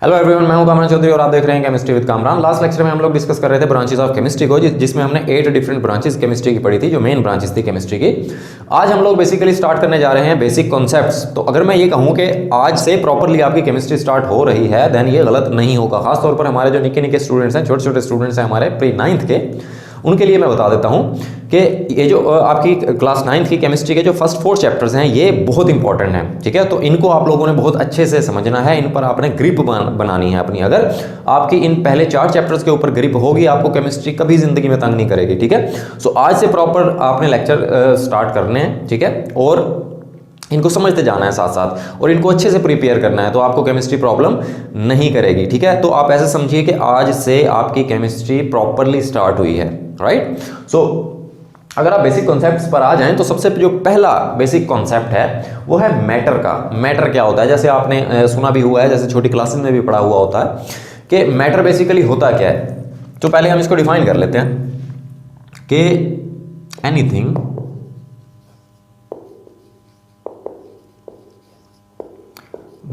Hello everyone, मैं हूं कामरान चौधरी और आप देख रहे हैं chemistry with Kamran. Last lecture में हम लोग डिस्कस कर रहे थे ब्रांचेस ऑफ केमिस्ट्री को, जिसमें हमने 8 डिफरेंट ब्रांचेस केमिस्ट्री की पढ़ी थी, जो मेन ब्रांचेस थी केमिस्ट्री की। आज हम लोग बेसिकली स्टार्ट करने जा रहे हैं बेसिक कॉन्सेप्ट्स। तो अगर मैं ये कहूँ कि आज से प्रॉपरली आपकी केमिस्ट्री स्टार्ट हो रही है, देन ये गलत नहीं होगा। खासतौर पर हमारे जो निके निके स्टूडेंट्स हैं, छोटे छोटे स्टूडेंट्स हैं हमारे प्री 9th के, उनके लिए मैं बता देता हूँ कि ये जो आपकी क्लास 9th की केमिस्ट्री के जो फर्स्ट 4 चैप्टर्स हैं, ये बहुत इंपॉर्टेंट हैं। ठीक है, तो इनको आप लोगों ने बहुत अच्छे से समझना है, इन पर आपने ग्रिप बनानी है अपनी। अगर आपकी इन पहले 4 चैप्टर्स के ऊपर ग्रिप होगी, आपको केमिस्ट्री कभी जिंदगी में तंग नहीं करेगी। ठीक है, सो आज से प्रॉपर आपने लेक्चर स्टार्ट करने हैं। ठीक है, और इनको समझते जाना है साथ साथ, और इनको अच्छे से प्रिपेयर करना है, तो आपको केमिस्ट्री प्रॉब्लम नहीं करेगी। ठीक है, तो आप ऐसे समझिए कि आज से आपकी केमिस्ट्री प्रॉपरली स्टार्ट हुई है। राइट, सो अगर आप बेसिक कॉन्सेप्ट्स पर आ जाएं, तो सबसे जो पहला बेसिक कॉन्सेप्ट है वो है मैटर का। मैटर क्या होता है, जैसे आपने सुना भी हुआ है, जैसे छोटी क्लासेस में भी पढ़ा हुआ होता है कि मैटर बेसिकली होता क्या है। तो पहले हम इसको डिफाइन कर लेते हैं कि anything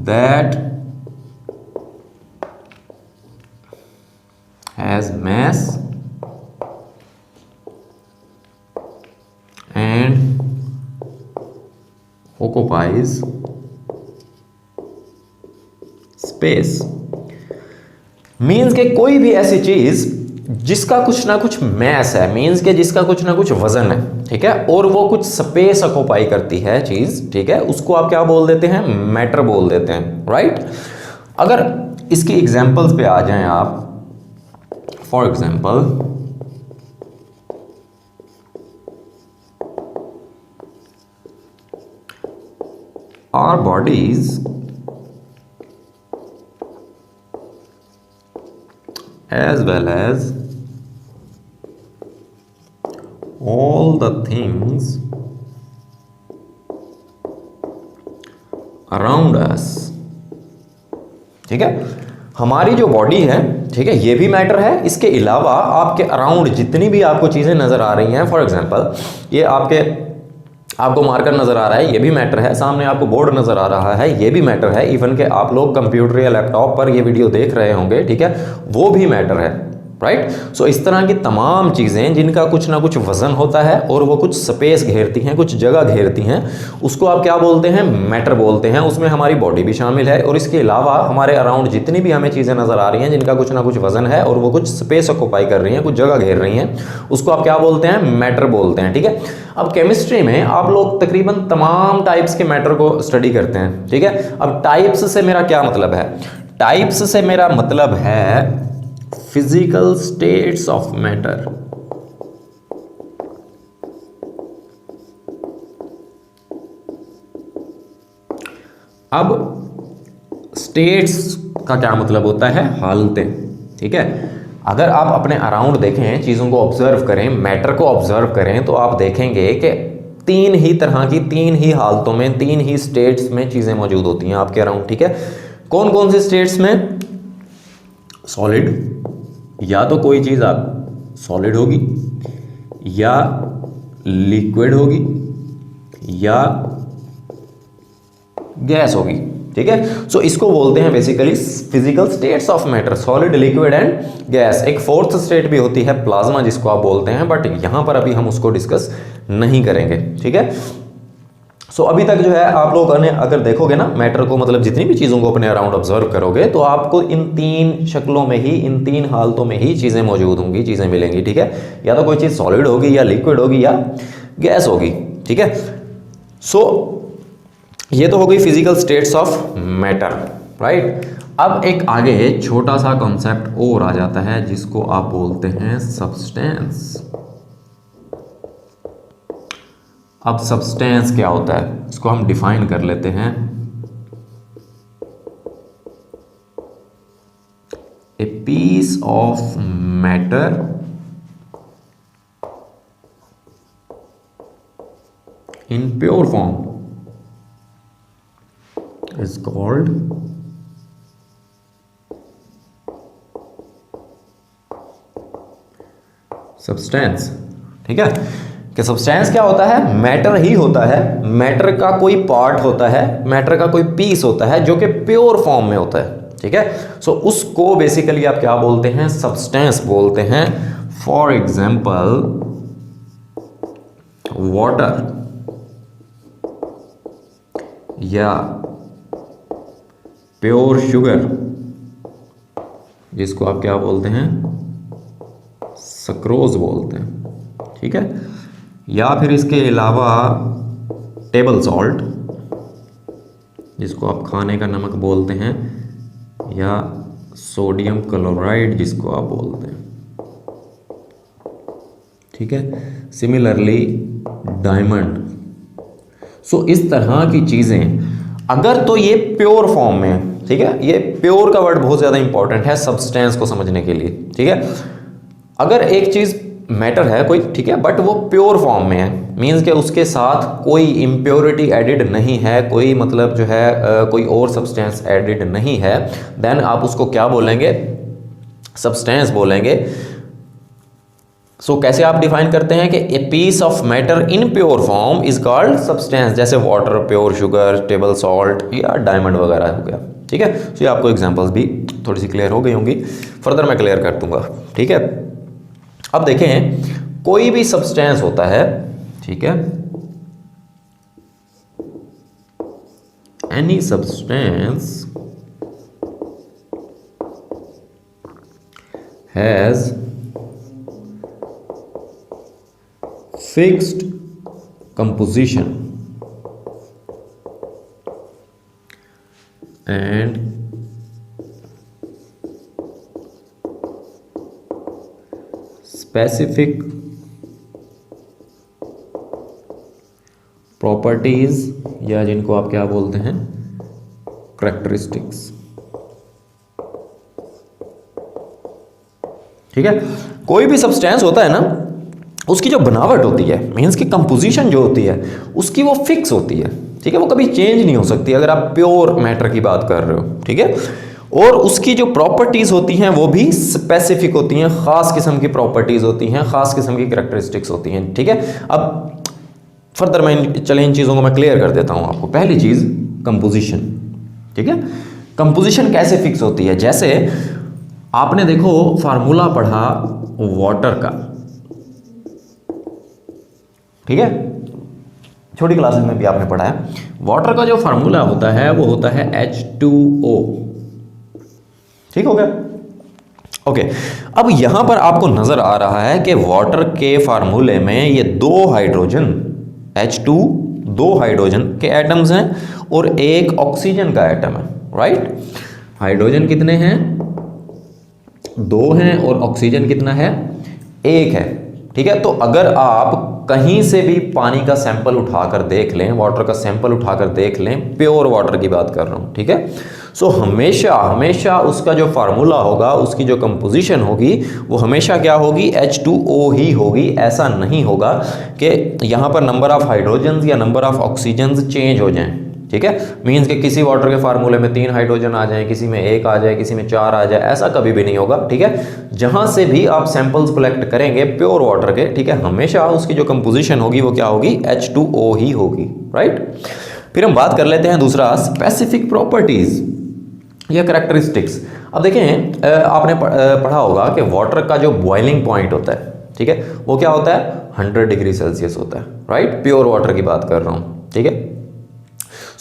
that has mass and occupies space means के कोई भी ऐसी चीज जिसका कुछ ना कुछ मैस है, मीन्स के जिसका कुछ ना कुछ वजन है। ठीक है, और वो कुछ स्पेस ऑक्यूपाई करती है चीज। ठीक है, उसको आप क्या बोल देते हैं, मैटर बोल देते हैं। राइट, अगर इसकी एग्जांपल्स पे आ जाएं आप, for example our bodies as well as all the things around us। ठीक है, हमारी जो बॉडी है, ठीक है, ये भी मैटर है। इसके अलावा आपके अराउंड जितनी भी आपको चीजें नजर आ रही हैं, फॉर एग्जांपल ये आपको मार्कर नजर आ रहा है, ये भी मैटर है। सामने आपको बोर्ड नजर आ रहा है, ये भी मैटर है। इवन के आप लोग कंप्यूटर या लैपटॉप पर ये वीडियो देख रहे होंगे, ठीक है, वो भी मैटर है। राइट, सो इस तरह की तमाम चीज़ें जिनका कुछ ना कुछ वजन होता है और वो कुछ स्पेस घेरती हैं, कुछ जगह घेरती हैं, उसको आप क्या बोलते हैं, मैटर बोलते हैं। उसमें हमारी बॉडी भी शामिल है, और इसके अलावा हमारे अराउंड जितनी भी हमें चीज़ें नज़र आ रही हैं जिनका कुछ ना कुछ वजन है और वो कुछ स्पेस ऑक्यूपाई कर रही हैं, कुछ जगह घेर रही हैं, उसको आप क्या बोलते हैं, मैटर बोलते हैं। ठीक है, अब केमिस्ट्री में आप लोग तकरीबन तमाम टाइप्स के मैटर को स्टडी करते हैं। ठीक है, अब टाइप्स से मेरा क्या मतलब है, टाइप्स से मेरा मतलब है फिजिकल स्टेट्स ऑफ मैटर। अब स्टेट्स का क्या मतलब होता है, हालतें। ठीक है, अगर आप अपने अराउंड देखें, चीज़ों को ऑब्जर्व करें, मैटर को ऑब्जर्व करें, तो आप देखेंगे कि 3 ही तरह की, 3 ही हालतों में, 3 ही स्टेट्स में चीज़ें मौजूद होती हैं आपके अराउंड। ठीक है, कौन कौन से स्टेट्स में, सॉलिड, या तो कोई चीज़ आप सॉलिड होगी, या लिक्विड होगी, या गैस होगी। ठीक है, सो इसको बोलते हैं basically physical states of matter, solid, liquid and gas. एक 4th स्टेट भी होती है प्लाज्मा, जिसको आप बोलते हैं, बट यहां पर अभी हम उसको डिस्कस नहीं करेंगे। ठीक है, सो अभी तक जो है आप लोगों ने अगर देखोगे ना मैटर को, मतलब जितनी भी चीज़ों को अपने अराउंड ऑब्जर्व करोगे, तो आपको इन 3 शक्लों में ही, इन 3 हालतों में ही चीज़ें मौजूद होंगी, चीज़ें मिलेंगी। ठीक है, या तो कोई चीज़ सॉलिड होगी, या लिक्विड होगी, या गैस होगी। ठीक है, सो ये तो हो गई physical states of matter. Right, अब एक आगे छोटा सा कॉन्सेप्ट और आ जाता है, जिसको आप बोलते हैं सब्सटेंस। अब सब्सटेंस क्या होता है, इसको हम डिफाइन कर लेते हैं। A piece of matter in pure form is called substance. ठीक है, कि सब्सटेंस क्या होता है, मैटर ही होता है, मैटर का कोई पार्ट होता है, मैटर का कोई पीस होता है जो कि प्योर फॉर्म में होता है। ठीक है। सो उसको बेसिकली आप क्या बोलते हैं, सब्सटेंस बोलते हैं। फॉर एग्जाम्पल वाटर या प्योर शुगर, जिसको आप क्या बोलते हैं, सक्रोज बोलते हैं, ठीक है। या फिर इसके अलावा टेबल सॉल्ट, जिसको आप खाने का नमक बोलते हैं, या सोडियम क्लोराइड जिसको आप बोलते हैं, ठीक है। Similarly diamond. सो इस तरह की चीज़ें अगर तो ये प्योर फॉर्म में है, ठीक है। ये प्योर का वर्ड बहुत ज़्यादा इंपॉर्टेंट है सब्सटेंस को समझने के लिए, ठीक है। अगर एक चीज़ मैटर है कोई, ठीक है, बट वो प्योर फॉर्म में है, मीन्स कि उसके साथ कोई इम्प्योरिटी एडिड नहीं है, कोई मतलब जो है कोई और सब्सटेंस एडिड नहीं है, देन आप उसको क्या बोलेंगे, सब्सटेंस बोलेंगे। सो कैसे आप डिफाइन करते हैं कि a piece of matter in pure form is called substance, जैसे water, pure sugar, table salt या डायमंड वगैरह हो गया, ठीक है। सो ये आपको एग्जांपल्स भी थोड़ी सी क्लियर हो गई होंगी, फर्दर मैं क्लियर कर दूंगा, ठीक है। अब देखें, कोई भी सब्सटेंस होता है, ठीक है, any substance has fixed composition and specific properties, या जिनको आप क्या बोलते हैं, characteristics, ठीक है। कोई भी सब्सटेंस होता है ना, उसकी जो बनावट होती है, मीन्स की कंपोजिशन जो होती है उसकी, वो फिक्स होती है, ठीक है। वो कभी चेंज नहीं हो सकती अगर आप प्योर मैटर की बात कर रहे हो, ठीक है। और उसकी जो प्रॉपर्टीज होती हैं वो भी स्पेसिफिक होती हैं, खास किस्म की प्रॉपर्टीज होती हैं, खास किस्म की कैरेक्टरिस्टिक्स होती हैं, ठीक है। अब फर्दर मैं चले इन चीज़ों को मैं क्लियर कर देता हूँ आपको। पहली चीज़ कंपोजिशन, ठीक है। कंपोजिशन कैसे फिक्स होती है, जैसे आपने देखो फार्मूला पढ़ा वाटर का, ठीक है, छोटी क्लासेस में भी आपने पढ़ा है। वाटर का जो फार्मूला होता है वो होता है H2O, ठीक हो गया, ओके। अब यहां पर आपको नजर आ रहा है कि वाटर के फार्मूले में ये दो हाइड्रोजन H2, दो हाइड्रोजन के एटम्स हैं और एक ऑक्सीजन का एटम है, राइट। हाइड्रोजन कितने हैं, दो हैं, और ऑक्सीजन कितना है, एक है, ठीक है। तो अगर आप कहीं से भी पानी का सैंपल उठाकर देख लें, वाटर का सैंपल उठाकर देख लें, प्योर वाटर की बात कर रहा हूं, ठीक है। सो हमेशा हमेशा उसका जो फार्मूला होगा, उसकी जो कंपोजिशन होगी, वो हमेशा क्या होगी, H2O ही होगी। ऐसा नहीं होगा कि यहाँ पर नंबर ऑफ हाइड्रोजन्स या नंबर ऑफ ऑक्सीजन्स चेंज हो जाएं, ठीक है। मीन्स कि किसी वाटर के फार्मूले में 3 हाइड्रोजन आ जाए, किसी में 1 आ जाए, किसी में 4 आ जाए, ऐसा कभी भी नहीं होगा, ठीक है। जहां से भी आप सैंपल्स कलेक्ट करेंगे प्योर वाटर के, ठीक है, हमेशा उसकी जो कंपोजिशन होगी वो क्या होगी, H2O ही होगी, राइट। फिर हम बात कर लेते हैं दूसरा, स्पेसिफिक प्रॉपर्टीज या कैरेक्टरिस्टिक्स। अब देखें, आपने पढ़ा होगा कि वाटर का जो बॉइलिंग पॉइंट होता है, ठीक है, वो क्या होता है, 100 डिग्री सेल्सियस होता है, राइट। प्योर वाटर की बात कर रहा हूँ, ठीक है।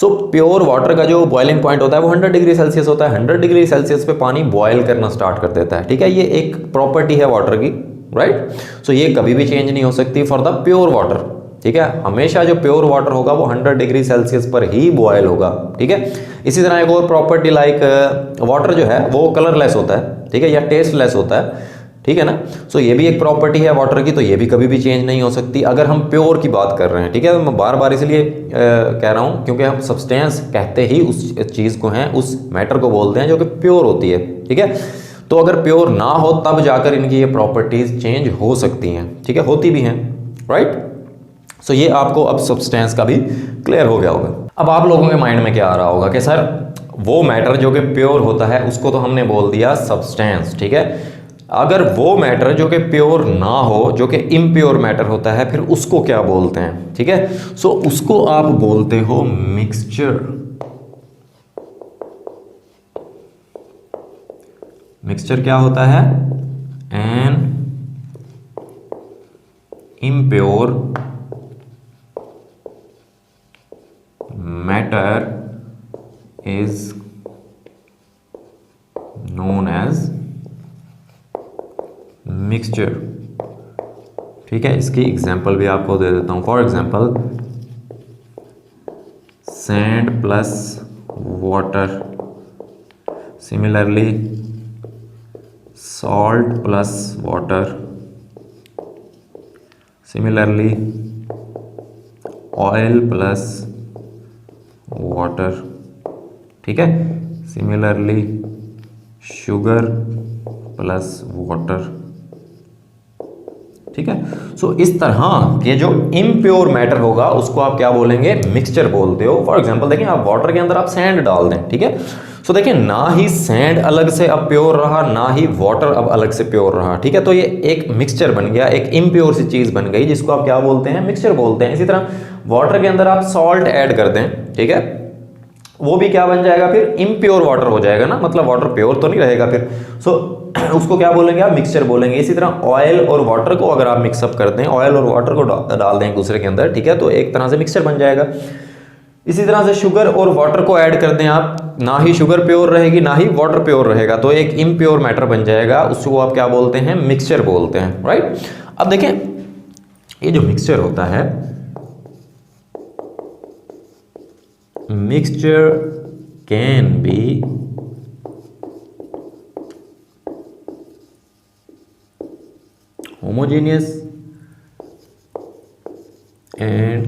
सो प्योर वाटर का जो बॉइलिंग पॉइंट होता है वो 100 डिग्री सेल्सियस होता है। 100 डिग्री सेल्सियस पे पानी बॉयल करना स्टार्ट कर देता है, ठीक है। ये एक प्रॉपर्टी है वाटर की, राइट। सो ये कभी भी चेंज नहीं हो सकती फॉर द प्योर वाटर, ठीक है। हमेशा जो प्योर वाटर होगा वो 100 डिग्री सेल्सियस पर ही बॉयल होगा, ठीक है। इसी तरह एक और प्रॉपर्टी लाइक वाटर जो है वो कलरलेस होता है, ठीक है, या टेस्टलेस होता है, ठीक है ना। सो ये भी एक प्रॉपर्टी है वाटर की, तो ये भी कभी भी चेंज नहीं हो सकती अगर हम प्योर की बात कर रहे हैं, ठीक है। मैं बार बार इसलिए कह रहा हूँ क्योंकि हम सब्सटेंस कहते ही उस चीज़ को हैं, उस मैटर को बोलते हैं जो कि प्योर होती है, ठीक है। तो अगर प्योर ना हो तब जाकर इनकी ये प्रॉपर्टीज चेंज हो सकती हैं, ठीक है, होती भी हैं, राइट। सो ये आपको अब सब्सटेंस का भी क्लियर हो गया होगा। अब आप लोगों के माइंड में क्या आ रहा होगा कि सर वो मैटर जो कि प्योर होता है उसको तो हमने बोल दिया सब्सटेंस, ठीक है। अगर वो मैटर जो कि प्योर ना हो, जो कि इम्प्योर मैटर होता है, फिर उसको क्या बोलते हैं, ठीक है। सो उसको आप बोलते हो मिक्सचर, मिक्सचर क्या होता है? An impure matter is known as mixture. ठीक है, इसकी एग्जांपल भी आपको दे देता हूं। For example, sand plus water, similarly salt plus water, similarly oil plus water. ठीक है, सिमिलरली शुगर प्लस वाटर। ठीक है, सो इस तरह ये जो इम्प्योर मैटर होगा उसको आप क्या बोलेंगे? मिक्सचर बोलते हो। फॉर एग्जांपल देखिए, आप वाटर के अंदर आप सैंड डाल दें, ठीक है, सो देखिए ना ही सैंड अलग से अब प्योर रहा, ना ही वाटर अब अलग से प्योर रहा। ठीक है, तो ये एक मिक्सचर बन गया, एक इम्प्योर सी चीज बन गई जिसको आप क्या बोलते हैं? मिक्सचर बोलते हैं। इसी तरह वाटर के अंदर आप सॉल्ट ऐड कर दें, ठीक है, वो भी क्या बन जाएगा? फिर इम्प्योर वाटर हो जाएगा ना, मतलब वाटर प्योर तो नहीं रहेगा फिर। सो उसको क्या बोलेंगे? आप मिक्सचर बोलेंगे। इसी तरह ऑयल और वाटर को अगर आप मिक्सअप कर दें, ऑयल और वाटर को डाल दें एक दूसरे के अंदर, ठीक है, तो एक तरह से मिक्सचर बन जाएगा। इसी तरह से शुगर और वाटर को ऐड कर दें आप, ना ही शुगर प्योर रहेगी ना ही वाटर प्योर रहेगा, तो एक इम्प्योर मैटर बन जाएगा, उसको आप क्या बोलते हैं? मिक्सचर बोलते हैं, राइट। अब देखें, ये जो मिक्सचर होता है, mixture can be homogeneous and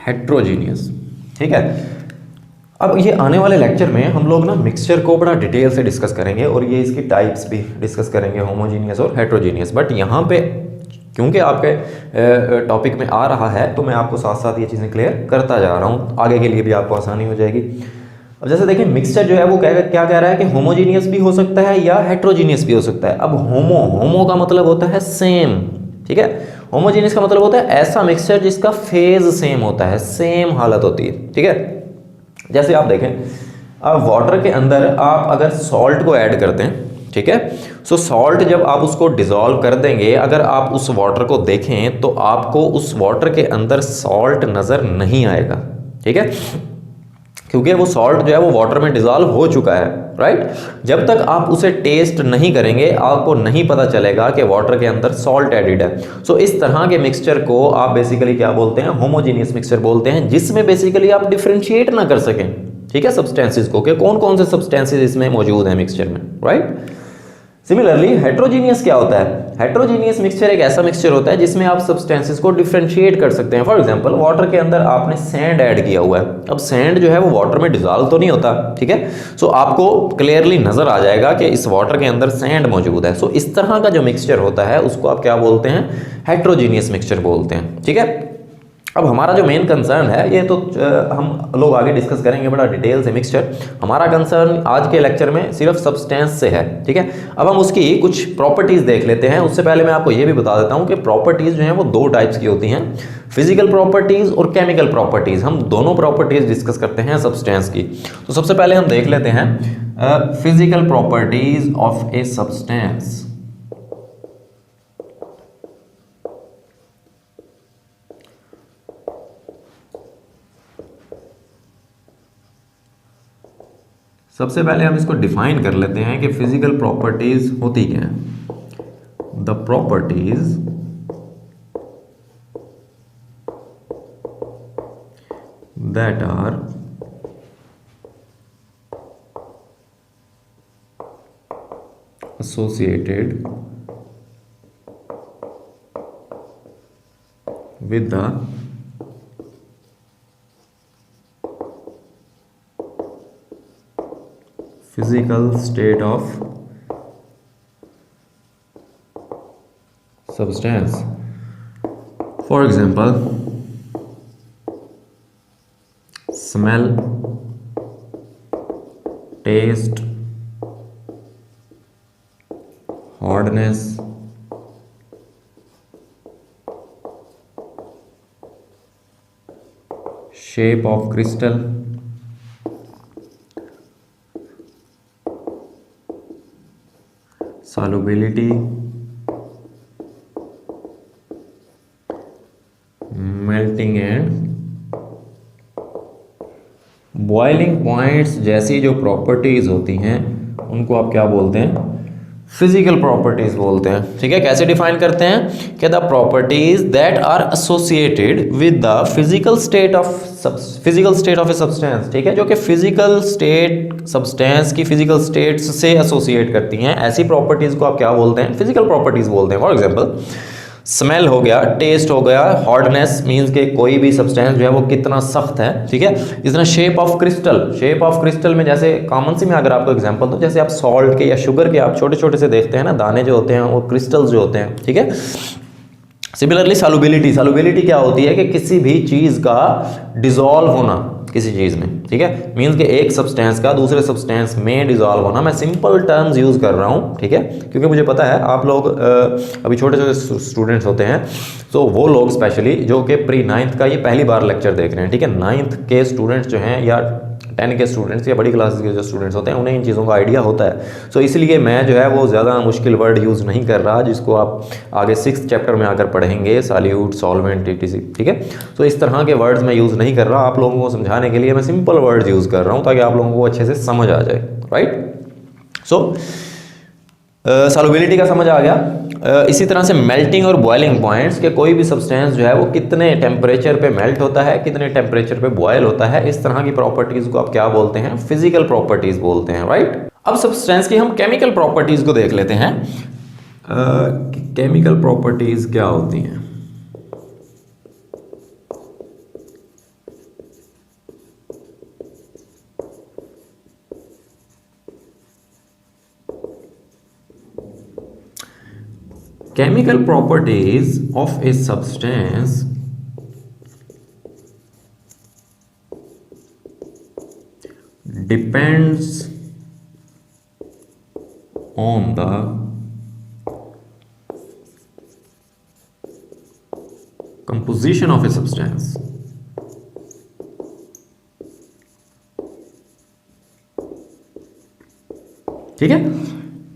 heterogeneous। ठीक है, अब ये आने वाले लेक्चर में हम लोग ना मिक्सचर को बड़ा डिटेल से डिस्कस करेंगे और ये इसकी टाइप्स भी डिस्कस करेंगे, होमोजीनियस और हेट्रोजीनियस। बट यहाँ पे क्योंकि आपके टॉपिक में आ रहा है तो मैं आपको साथ साथ ये चीज़ें क्लियर करता जा रहा हूँ, आगे के लिए भी आपको आसानी हो जाएगी। अब जैसे देखिए, मिक्सचर जो है वो क्या कह रहा है कि होमोजीनियस भी हो सकता है या हेट्रोजीनियस भी हो सकता है। अब होमो का मतलब होता है सेम, ठीक है, होमोजीनियस का मतलब होता है ऐसा मिक्सचर जिसका फेज सेम होता है, सेम हालत होती है। ठीक है, जैसे आप देखें, अब वाटर के अंदर आप अगर सॉल्ट को ऐड करते हैं, ठीक है, सो सॉल्ट जब आप उसको डिसॉल्व कर देंगे, अगर आप उस वाटर को देखें तो आपको उस वाटर के अंदर सॉल्ट नज़र नहीं आएगा। ठीक है, क्योंकि वो सॉल्ट जो है वो वाटर में डिसॉल्व हो चुका है, राइट। जब तक आप उसे टेस्ट नहीं करेंगे आपको नहीं पता चलेगा कि वाटर के अंदर सॉल्ट एडिड है। सो इस तरह के मिक्सचर को आप बेसिकली क्या बोलते हैं? होमोजीनियस मिक्सचर बोलते हैं, जिसमें बेसिकली आप डिफरेंशिएट ना कर सकें, ठीक है, सब्सटेंसेस को, कि कौन कौन से सब्सटेंसेस इसमें मौजूद हैं मिक्सचर में, राइट। सिमिलरली हेट्रोजीनियस क्या होता है? हेट्रोजीनियस मिक्सचर एक ऐसा मिक्सचर होता है जिसमें आप सब्सटेंसेस को डिफरेंशिएट कर सकते हैं। फॉर एग्जांपल, वाटर के अंदर आपने सैंड ऐड किया हुआ है, अब सैंड जो है वो वाटर में डिसॉल्व तो नहीं होता, ठीक है, सो आपको क्लियरली नजर आ जाएगा कि इस वाटर के अंदर सैंड मौजूद है। सो इस तरह का जो मिक्सचर होता है उसको आप क्या बोलते हैं? हेट्रोजीनियस मिक्सचर बोलते हैं। ठीक है, अब हमारा जो मेन कंसर्न है, ये तो हम लोग आगे डिस्कस करेंगे बड़ा डिटेल से मिक्सचर। हमारा कंसर्न आज के लेक्चर में सिर्फ सब्सटेंस से है, ठीक है। अब हम उसकी कुछ प्रॉपर्टीज़ देख लेते हैं। उससे पहले मैं आपको ये भी बता देता हूँ कि प्रॉपर्टीज़ जो हैं वो दो टाइप्स की होती हैं, फिजिकल प्रॉपर्टीज़ और केमिकल प्रॉपर्टीज़। हम दोनों प्रॉपर्टीज़ डिस्कस करते हैं सब्सटेंस की। तो सबसे पहले हम देख लेते हैं physical properties of a substance. सबसे पहले हम इसको डिफाइन कर लेते हैं कि फिजिकल प्रॉपर्टीज होती क्या हैं। The properties that are associated with the physical state of substance. For example, smell, taste, hardness, shape of crystal, solubility, melting and boiling points जैसी जो प्रॉपर्टीज होती हैं उनको आप क्या बोलते हैं? फिजिकल प्रॉपर्टीज बोलते हैं। ठीक है, कैसे डिफाइन करते हैं कि the properties that are associated with the physical state of a substance. ठीक है, जो कि फिजिकल स्टेट सब्सटेंस की फिजिकल स्टेट्स से एसोसिएट करती हैं, ऐसी प्रॉपर्टीज को आप क्या बोलते हैं? फिजिकल प्रॉपर्टीज बोलते हैं। फॉर एग्जांपल स्मेल हो गया, टेस्ट हो गया, हार्डनेस मींस के कोई भी सब्सटेंस जो है वो कितना सख्त है। ठीक है, इस तरह शेप ऑफ क्रिस्टल में जैसे कॉमन सी मैं अगर आपको एग्जांपल दूं, जैसे आप सॉल्ट के या शुगर के आप छोटे छोटे से देखते हैं ना, दाने जो होते हैं वो क्रिस्टल्स जो होते हैं। ठीक है, सिमिलरली सॉल्युबिलिटी क्या होती है कि किसी भी चीज का डिसॉल्व होना किसी चीज में। ठीक है, मींस के एक सब्सटेंस का दूसरे सब्सटेंस में डिसॉल्व होना। मैं सिंपल टर्म्स यूज कर रहा हूं। ठीक है, क्योंकि मुझे पता है आप लोग अभी छोटे छोटे स्टूडेंट्स होते हैं, तो वो लोग स्पेशली जो कि प्री 9th का ये पहली बार लेक्चर देख रहे हैं। ठीक है, 9th के स्टूडेंट्स जो हैं या 10 के स्टूडेंट्स या बड़ी क्लासेस के जो स्टूडेंट्स होते हैं उन्हें इन चीज़ों का आइडिया होता है। सो इसलिए मैं जो है वो ज़्यादा मुश्किल वर्ड यूज़ नहीं कर रहा जिसको आप आगे 6th चैप्टर में आकर पढ़ेंगे, सॉल्यूट, सॉल्वेंट, etc। ठीक है, तो इस तरह के वर्ड्स मैं यूज़ नहीं कर रहा। आप लोगों को समझाने के लिए मैं सिंपल वर्ड्स यूज़ कर रहा हूँ ताकि आप लोगों को अच्छे से समझ आ जाए। राइट, सो सॉल्युबिलिटी का समझ आ गया। इसी तरह से मेल्टिंग और बॉइलिंग पॉइंट्स के कोई भी सब्सटेंस जो है वो कितने टेम्परेचर पे मेल्ट होता है, कितने टेम्परेचर पे बॉयल होता है, इस तरह की प्रॉपर्टीज को आप क्या बोलते हैं? फिजिकल प्रॉपर्टीज बोलते हैं। राइट, अब सब्सटेंस की हम केमिकल प्रॉपर्टीज को देख लेते हैं। केमिकल प्रॉपर्टीज क्या होती हैं? Chemical properties of a substance depends on the composition of a substance. ठीक है,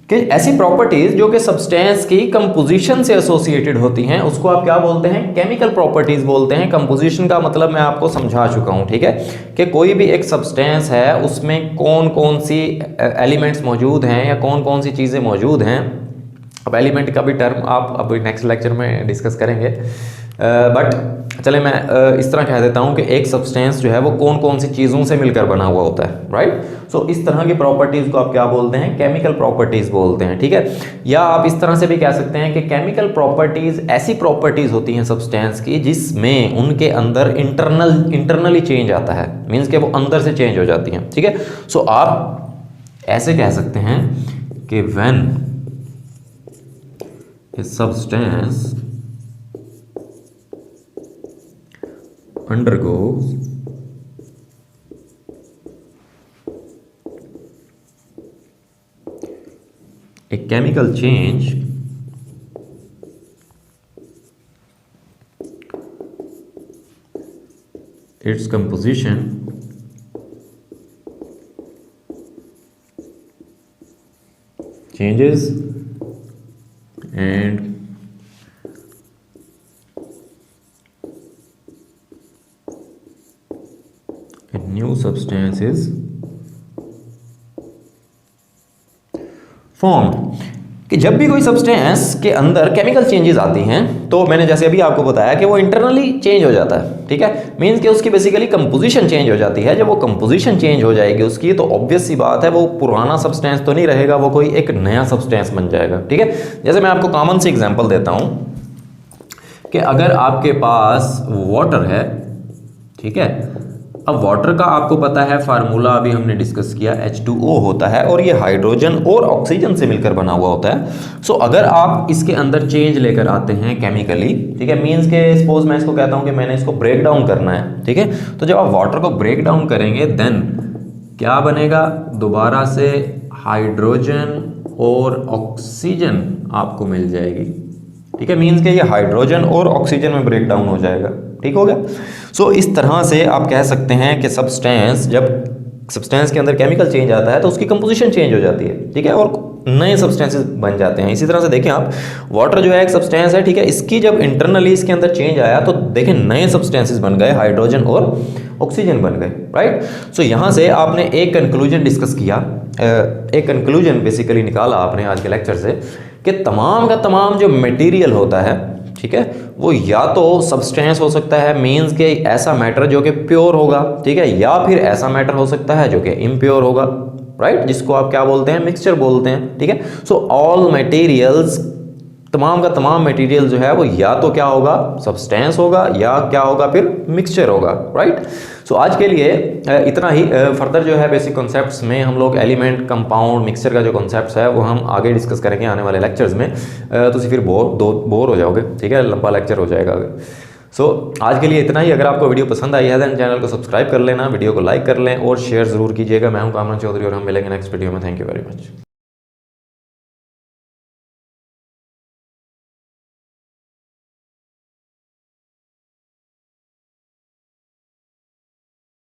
कि ऐसी प्रॉपर्टीज जो कि सब्सटेंस की कंपोजिशन से एसोसिएटेड होती हैं उसको आप क्या बोलते हैं? केमिकल प्रॉपर्टीज बोलते हैं। कंपोजिशन का मतलब मैं आपको समझा चुका हूं। ठीक है, कि कोई भी एक सब्सटेंस है उसमें कौन कौन सी एलिमेंट्स मौजूद हैं या कौन कौन सी चीज़ें मौजूद हैं। अब एलिमेंट का भी टर्म आप अब नेक्स्ट लेक्चर में डिस्कस करेंगे, बट चले मैं इस तरह कह देता हूं कि एक सब्सटेंस जो है वो कौन कौन सी चीज़ों से मिलकर बना हुआ होता है। राइट, सो इस तरह की प्रॉपर्टीज़ को आप क्या बोलते हैं? केमिकल प्रॉपर्टीज़ बोलते हैं। ठीक है, या आप इस तरह से भी कह सकते हैं कि केमिकल प्रॉपर्टीज़ ऐसी प्रॉपर्टीज़ होती हैं सब्सटेंस की जिसमें उनके अंदर इंटरनली चेंज आता है, मीन्स कि वो अंदर से चेंज हो जाती हैं। ठीक है, सो आप ऐसे कह सकते हैं कि when a substance undergoes a chemical change, its composition changes and a new substance is formed। कि जब भी कोई सब्सटेंस के अंदर केमिकल चेंजेस आती हैं तो मैंने जैसे अभी आपको बताया कि वो इंटरनली चेंज हो जाता है। ठीक है, मीन्स कि उसकी बेसिकली कंपोजिशन चेंज हो जाती है। जब वो कंपोजिशन चेंज हो जाएगी उसकी, तो ऑब्वियस सी बात है वो पुराना सब्सटेंस तो नहीं रहेगा, वो कोई एक नया सब्सटेंस बन जाएगा। ठीक है, जैसे मैं आपको कॉमन सी एग्जांपल देता हूं कि अगर आपके पास वाटर है, ठीक है, अब वाटर का आपको पता है फार्मूला अभी हमने डिस्कस किया, H2O होता है और ये हाइड्रोजन और ऑक्सीजन से मिलकर बना हुआ होता है। सो अगर आप इसके अंदर चेंज लेकर आते हैं केमिकली, ठीक है, मीन्स के सपोज मैं इसको कहता हूं कि मैंने इसको ब्रेक डाउन करना है। ठीक है, तो जब आप वाटर को ब्रेक डाउन करेंगे देन क्या बनेगा? दोबारा से हाइड्रोजन और ऑक्सीजन आपको मिल जाएगी। ठीक है, मीन्स के ये हाइड्रोजन और ऑक्सीजन में ब्रेक डाउन हो जाएगा। ठीक हो गया। सो इस तरह से आप कह सकते हैं कि सब्सटेंस, जब सब्सटेंस के अंदर केमिकल चेंज आता है तो उसकी कंपोजिशन चेंज हो जाती है। ठीक है, और नए सब्सटेंसेस बन जाते हैं। इसी तरह से देखें आप, वाटर जो है एक सब्सटेंस है, ठीक है, इसकी जब इंटरनली इसके अंदर चेंज आया तो देखें नए सब्सटेंसेस बन गए, हाइड्रोजन और ऑक्सीजन बन गए, राइट। सो यहाँ से आपने एक कंक्लूजन डिस्कस किया, एक कंक्लूजन बेसिकली निकाला आपने आज के लेक्चर से कि तमाम का तमाम जो मटेरियल होता है, ठीक है, वो या तो सब्सटेंस हो सकता है, मीन्स के ऐसा मैटर जो कि प्योर होगा, ठीक है, या फिर ऐसा मैटर हो सकता है जो कि इम्प्योर होगा, राइट, जिसको आप क्या बोलते हैं, मिक्सचर बोलते हैं, ठीक है। सो ऑल मटेरियल्स, तमाम का तमाम मटेरियल जो है वो या तो क्या होगा, सब्सटेंस होगा, या क्या होगा, फिर मिक्सचर होगा, राइट। सो आज के लिए इतना ही। फर्दर जो है बेसिक कॉन्सेप्ट्स में हम लोग एलिमेंट, कंपाउंड, मिक्सचर का जो कॉन्सेप्ट्स है वो हम आगे डिस्कस करेंगे आने वाले लेक्चर्स में। तो फिर बोर हो जाओगे, ठीक है, लंबा लेक्चर हो जाएगा। सो आज के लिए इतना ही। अगर आपको वीडियो पसंद आई है देन चैनल को सब्सक्राइब कर लेना, वीडियो को लाइक कर लें और शेयर ज़रूर कीजिएगा। मैं हूं कामरान चौधरी और हम मिलेंगे नेक्स्ट वीडियो में। Thank you very much.